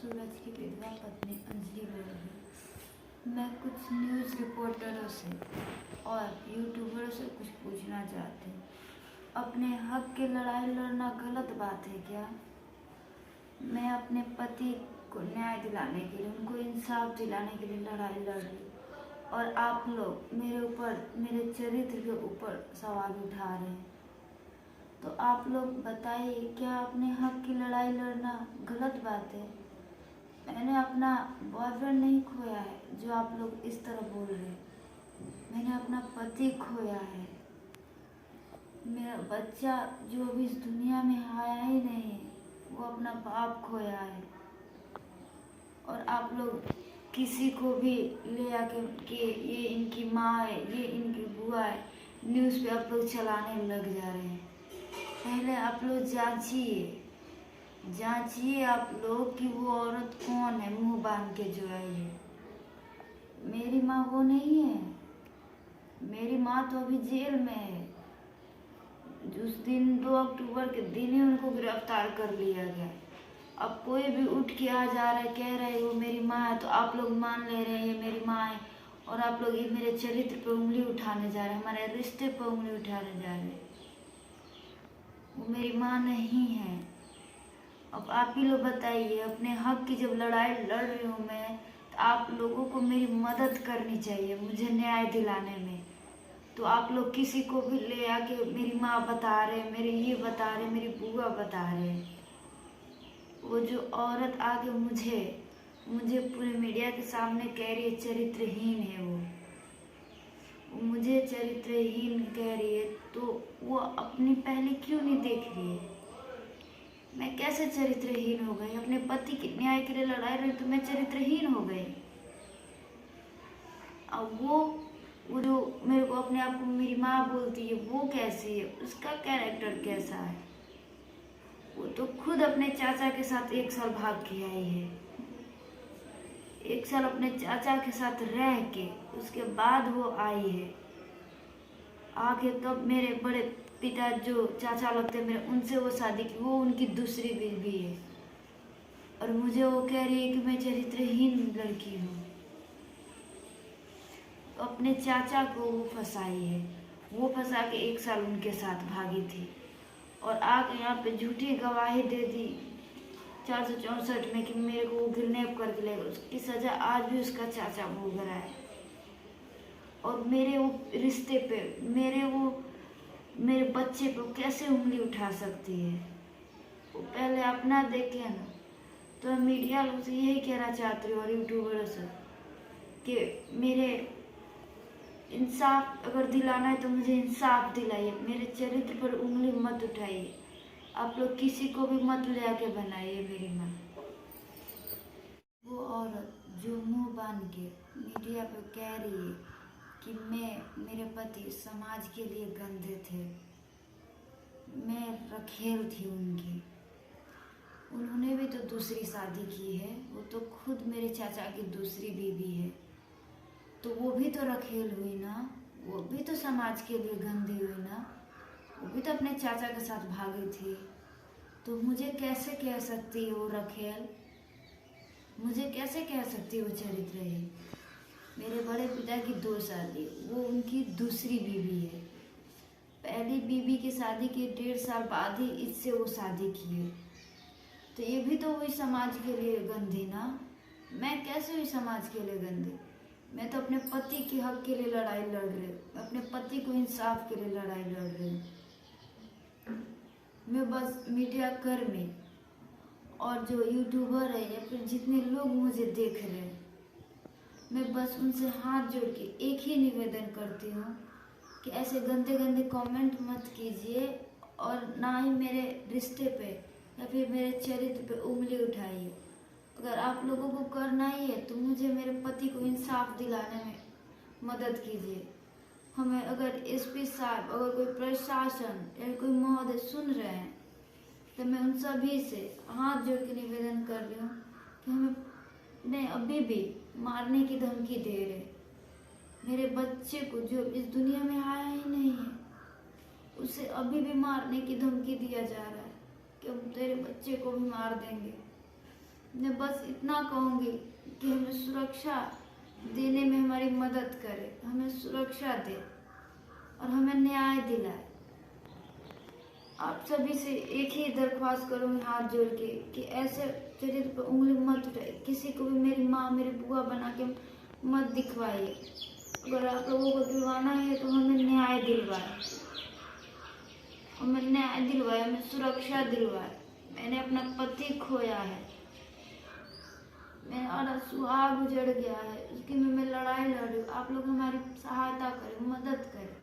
सूरज की विधवा पत्नी अंजलि बोल रही। मैं कुछ न्यूज़ रिपोर्टरों से और यूट्यूबरों से कुछ पूछना चाहती हूँ। अपने हक की लड़ाई लड़ना गलत बात है क्या? मैं अपने पति को न्याय दिलाने के लिए, उनको इंसाफ दिलाने के लिए लड़ाई लड़ रही हूँ और आप लोग मेरे ऊपर, मेरे चरित्र के ऊपर सवाल उठा रहे हैं। तो आप लोग बताइए, क्या अपने हक की लड़ाई लड़ना गलत बात है? मैंने अपना बॉयफ्रेंड नहीं खोया है जो आप लोग इस तरह बोल रहे हैं। मैंने अपना पति खोया है। मेरा बच्चा जो अभी इस दुनिया में आया ही नहीं है, वो अपना बाप खोया है। और आप लोग किसी को भी ले आके कि ये इनकी माँ है, ये इनकी बुआ है, न्यूज़ पे आप लोग चलाने लग जा रहे हैं। पहले आप लोग जांचिए आप लोग कि वो औरत कौन है मुंह बांध के जो आई है। मेरी माँ वो नहीं है। मेरी माँ तो अभी जेल में है। उस दिन 2 अक्टूबर के दिन ही उनको गिरफ्तार कर लिया गया। अब कोई भी उठ के आ जा रहा है, कह रहा है वो मेरी माँ है, तो आप लोग मान ले रहे हैं ये मेरी माँ है, और आप लोग ये मेरे चरित्र पर उंगली उठाने जा रहे हैं, हमारे रिश्ते पर उंगली उठाने जा रहे हैं। वो मेरी माँ नहीं है। अब आप ही लोग बताइए, अपने हक की जब लड़ाई लड़ रही हूँ मैं, तो आप लोगों को मेरी मदद करनी चाहिए मुझे न्याय दिलाने में। तो आप लोग किसी को भी ले आके मेरी माँ बता रहे, मेरे ये बता रहे, मेरी बुआ बता रहे। वो जो औरत आके मुझे पूरे मीडिया के सामने कह रही है चरित्रहीन है, वो मुझे चरित्रहीन कह रही है, तो वो अपनी पहले क्यों नहीं देख रही है? मैं कैसे चरित्रहीन हो गई? अपने पति के न्याय के लिए लड़ाई रही तो मैं चरित्रहीन हो गई। अब वो जो मेरे को अपने आप को मेरी माँ बोलती है, वो कैसी है? उसका कैरेक्टर कैसा है? वो तो खुद अपने चाचा के साथ 1 साल भाग के आई है। 1 साल अपने चाचा के साथ रह के उसके बाद वो आई है। आके तब मेरे बड़े पिता जो चाचा लगते मेरे, उनसे वो शादी की, वो उनकी दूसरी बीवी है। और मुझे वो कह रही है कि मैं चरित्रहीन लड़की हूँ। तो अपने चाचा को वो फंसाई है। वो फंसा के 1 साल उनके साथ भागी थी और आके यहाँ पे झूठी गवाही दे दी 464 में कि मेरे को वो किडनैप करके ले गए। उसकी सजा आज भी उसका चाचा भोग रहा है। और मेरे वो रिश्ते पे, मेरे बच्चे पे कैसे उंगली उठा सकती है? वो पहले अपना देखे ना। तो मैं मीडिया लोग से यही कहना चाहती हूँ और यूट्यूबरों से कि मेरे इंसाफ अगर दिलाना है तो मुझे इंसाफ दिलाइए, मेरे चरित्र पर उंगली मत उठाइए। आप लोग किसी को भी मत ले आके बनाइए मेरी माँ। वो औरत जो मुंह बांध के मीडिया पे कह रही है कि मेरे पति समाज के लिए गंदे थे, मैं रखेल थी उनकी। उन्होंने भी तो दूसरी शादी की है, वो तो खुद मेरे चाचा की दूसरी बीवी है। तो वो भी तो रखेल हुई ना, वो भी तो समाज के लिए गंदी हुई ना, वो भी तो अपने चाचा के साथ भागी थी। तो मुझे कैसे कह सकती है वो रखेल? मुझे कैसे कह सकती है वो चरित्रहीन? मेरे बड़े पिता की 2 शादी, वो उनकी दूसरी बीवी है। पहली बीवी की शादी के 1.5 साल बाद ही इससे वो शादी की है। तो ये भी तो हुई समाज के लिए गंदी ना। मैं कैसे हुई समाज के लिए गंदी? मैं तो अपने पति के हक के लिए लड़ाई लड़ रही हूँ, मैं अपने पति को इंसाफ के लिए लड़ाई लड़ रही हूँ। मैं बस मीडिया कर्मी और जो यूट्यूबर है या फिर जितने लोग मुझे देख रहे हैं, मैं बस उनसे हाथ जोड़ के एक ही निवेदन करती हूँ कि ऐसे गंदे गंदे कमेंट मत कीजिए और ना ही मेरे रिश्ते पे या फिर मेरे चरित्र पे उंगली उठाइए। अगर आप लोगों को करना ही है तो मुझे मेरे पति को इंसाफ दिलाने में मदद कीजिए। हमें अगर एसपी साहब, अगर कोई प्रशासन या कोई महोदय सुन रहे हैं तो मैं उन सभी से हाथ जोड़ के निवेदन कर रही हूँ कि हमें अभी भी मारने की धमकी दे रहे। मेरे बच्चे को जो इस दुनिया में आया ही नहीं है, उसे अभी भी मारने की धमकी दिया जा रहा है कि हम तेरे बच्चे को भी मार देंगे। मैं बस इतना कहूँगी कि हमें सुरक्षा देने में हमारी मदद करे, हमें सुरक्षा दे और हमें न्याय दिलाए। आप सभी से एक ही दरख्वास्त करूँगी हाथ जोड़ के कि ऐसे चरित्र पर उंगली मत उठाइए, किसी को भी मेरी माँ मेरी बुआ बना के मत दिखवाइए। अगर आप लोगों को दिलवाना है तो हमें न्याय दिलवाए, हमें सुरक्षा दिलवाए। मैंने अपना पति खोया है, मेरा सुहाग उजड़ गया है, उसकी मैं लड़ाई लड़ रही हूँ। आप लोग हमारी सहायता करें, मदद करें।